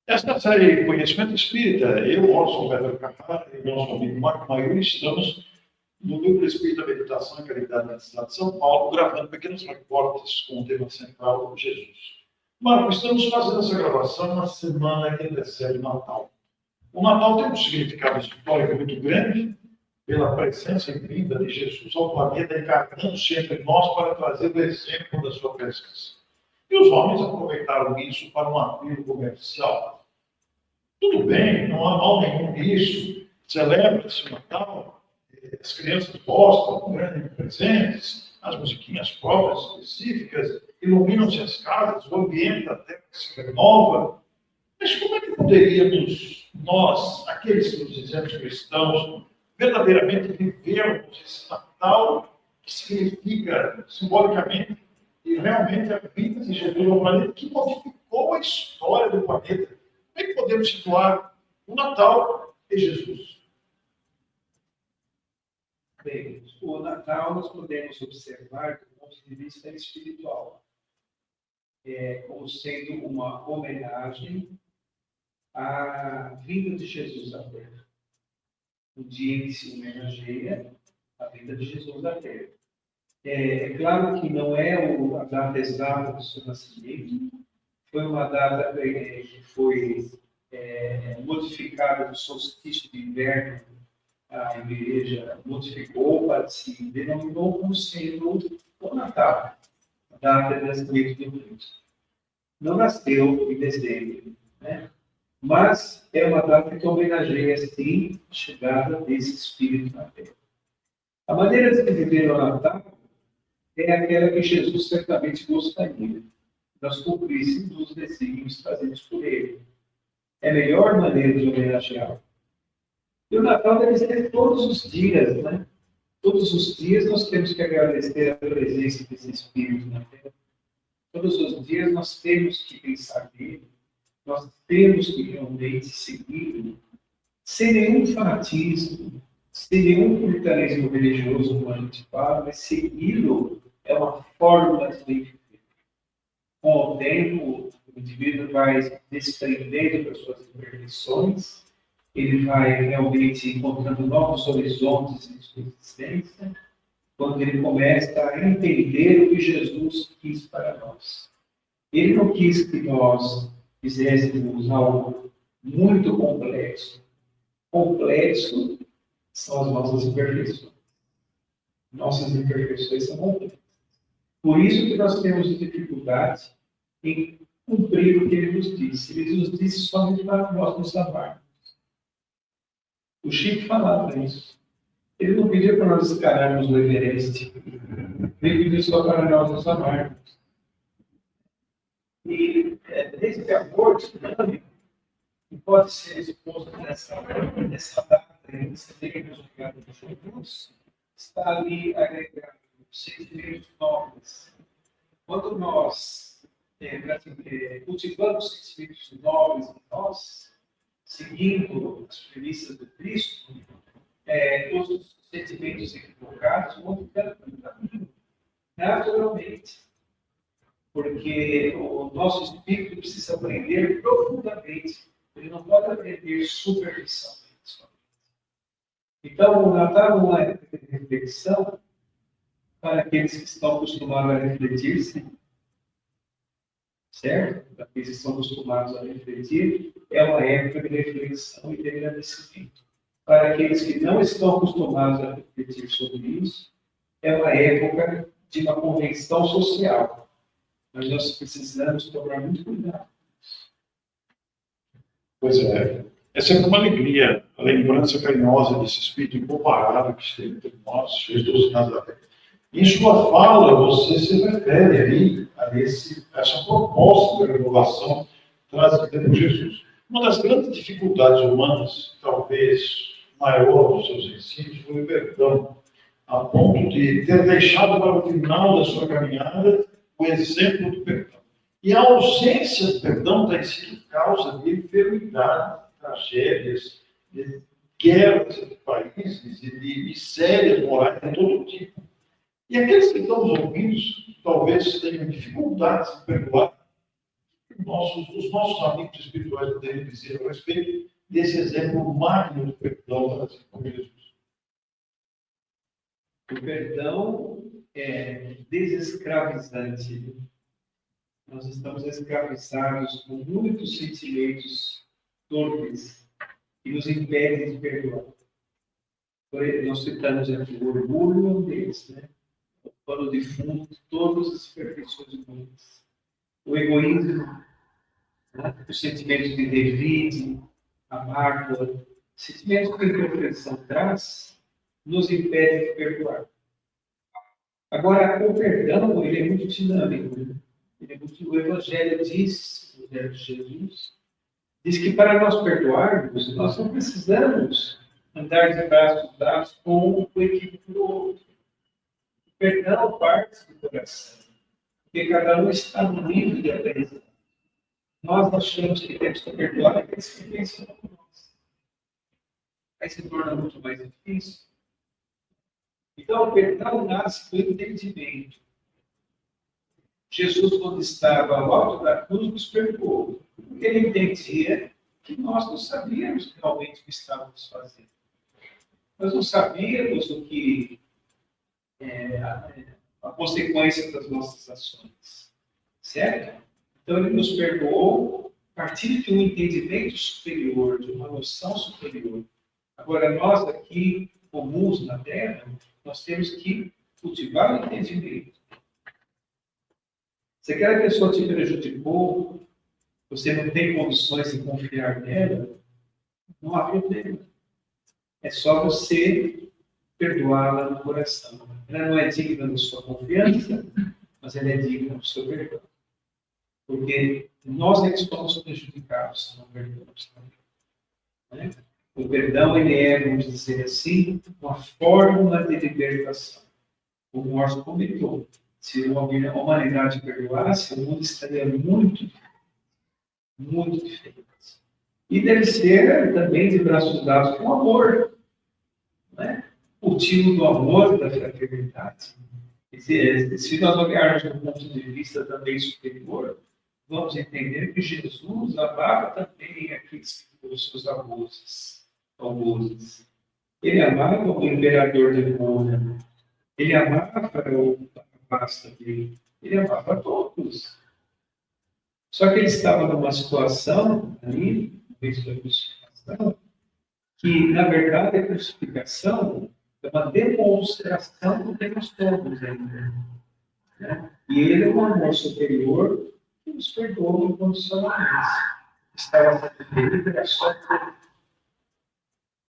Esta série Conhecimento Espírita, eu, Orson Weber Carrara e o nosso amigo Marco Maior, estamos no Núcleo Espírita Meditação e Caridade na cidade de São Paulo, gravando pequenos recortes com o tema central Jesus. Marco, estamos fazendo essa gravação na semana que antecede o Natal. O Natal tem um significado histórico muito grande pela presença e vinda de Jesus ao planeta, encarnando-se entre nós para trazer o exemplo da sua presença. E os homens aproveitaram isso para um apelo comercial. Tudo bem, não há mal nenhum nisso. Celebra-se o Natal, as crianças gostam, ganham presentes, as musiquinhas próprias, específicas, iluminam-se as casas, o ambiente até se renova. Mas como é que poderíamos, nós, aqueles que nos dizemos cristãos, verdadeiramente vivermos esse Natal que significa, simbolicamente, e realmente a vida de Jesus no planeta, que modificou a história do planeta? Como é que podemos situar o Natal e Jesus? Bem, o Natal nós podemos observar do ponto de vista espiritual, como sendo uma homenagem à vinda de Jesus à Terra. O dia que se homenageia a vinda de Jesus à Terra. É claro que não é a data exata do seu nascimento, foi uma data que foi modificada do solstício de inverno. A igreja modificou para se denominou como sendo o Natal, a data de nascimento de Cristo. Não nasceu em dezembro, né? Mas é uma data que homenageia, sim, a chegada desse Espírito na Terra. A maneira de viver o Natal é aquela que Jesus certamente gostaria, que nós cumpríssemos os desígnios trazidos por ele. É a melhor maneira de homenageá-lo. E o Natal deve ser todos os dias, né? Todos os dias nós temos que agradecer a presença desse Espírito na Terra. Todos os dias nós temos que pensar nele, nós temos que realmente segui-lo, sem nenhum fanatismo, sem nenhum puritanismo religioso, como a gente fala, mas segui-lo é uma fórmula de viver. Com o tempo, o indivíduo vai se desprendendo das suas imperfeições, ele vai realmente encontrando novos horizontes em sua existência, quando ele começa a entender o que Jesus quis para nós. Ele não quis que nós fizéssemos algo muito complexo. Complexo são as nossas imperfeições. Nossas imperfeições são complexas. Por isso que nós temos dificuldade em cumprir o que ele nos disse. Ele nos disse somente para nós nos amarmos. O Chico falava isso. Ele não pediu para nós escalarmos o Everest. Ele pediu só para nós nos amarmos. E esse amor dinâmico, que pode ser exposto nessa data, nesse termo ligado de Jesus, está ali agregado sentimentos nobres. Quando nós cultivamos sentimentos nobres em nós, seguindo as premissas do Cristo, todos os sentimentos equivocados vão ficando naturalmente. Porque o nosso espírito precisa aprender profundamente. Ele não pode aprender superficialmente. Então, o Natal não é reflexão para aqueles que estão acostumados a refletir-se, certo? Para aqueles que estão acostumados a refletir, é uma época de reflexão e de agradecimento. Para aqueles que não estão acostumados a refletir sobre isso, é uma época de uma convenção social. Mas nós precisamos tomar muito cuidado. Pois é sempre uma alegria, a lembrança carinhosa desse Espírito incomparável que esteve entre nós, Jesus de Nazaré. Em sua fala, você se refere aí a essa proposta de renovação trazida por Jesus. Uma das grandes dificuldades humanas, talvez maior dos seus ensinos, foi o perdão, a ponto de ter deixado para o final da sua caminhada o exemplo do perdão. E a ausência do perdão tem sido causa de enfermidade, de tragédias, de guerras entre países e de misérias morais de todo tipo. E aqueles que estão nos ouvindo talvez tenham dificuldades de perdoar. os nossos amigos espirituais poderiam dizer a respeito desse exemplo magno do perdão trazido por Jesus? O perdão é desescravizante. Nós estamos escravizados por muitos sentimentos torpes que nos impedem de perdoar. Nós citamos aqui o orgulho é um deles, né? O pano de fundo de todas as perfeições humanas. O egoísmo, né? Os sentimentos de devide, a mágoa, sentimentos que a imperfeição traz, nos impedem de perdoar. Agora, o perdão, ele é muito dinâmico. Né? O Evangelho diz, o Evangelho de Jesus, diz que para nós perdoarmos, nós não precisamos andar de braços dados com o equívoco do outro. O perdão parte do coração, porque cada um está no nível de aprendizagem. Nós achamos que temos que perdoar aqueles que pensam como nós. Aí se torna muito mais difícil. Então, o perdão nasce do entendimento. Jesus, quando estava ao alto da cruz, nos perdoou, porque ele entendia que nós não sabíamos realmente o que estávamos fazendo. Nós não sabíamos o que a consequência das nossas ações. Certo? Então, ele nos perdoou a partir de um entendimento superior, de uma noção superior. Agora, nós aqui, comuns na Terra, nós temos que cultivar o entendimento. Se aquela pessoa te prejudicou, você não tem condições de confiar nela, não há problema. É só você perdoá-la no coração. Ela não é digna da sua confiança, mas ela é digna do seu perdão. Porque nós é que estamos prejudicados se não perdoamos. Né? O perdão, ele é, vamos dizer assim, uma fórmula de libertação. O Morse comentou. Se a humanidade perdoasse, o mundo estaria muito diferente. E deve ser também de braços dados com amor. Né? O cultivo do amor, da fraternidade. Se nós olharmos do ponto de vista também superior, vamos entender que Jesus amava também aqueles que foram seus abusos. Ele amava o imperador de Roma. Ele amava o pasta dele. Ele amava todos. Só que ele estava numa situação ali, desde a crucificação, que, na verdade, a crucificação é uma demonstração do que nós somos ainda. Né? E ele é um amor superior que nos perdoa incondicionalmente. Estava sendo ferido, era só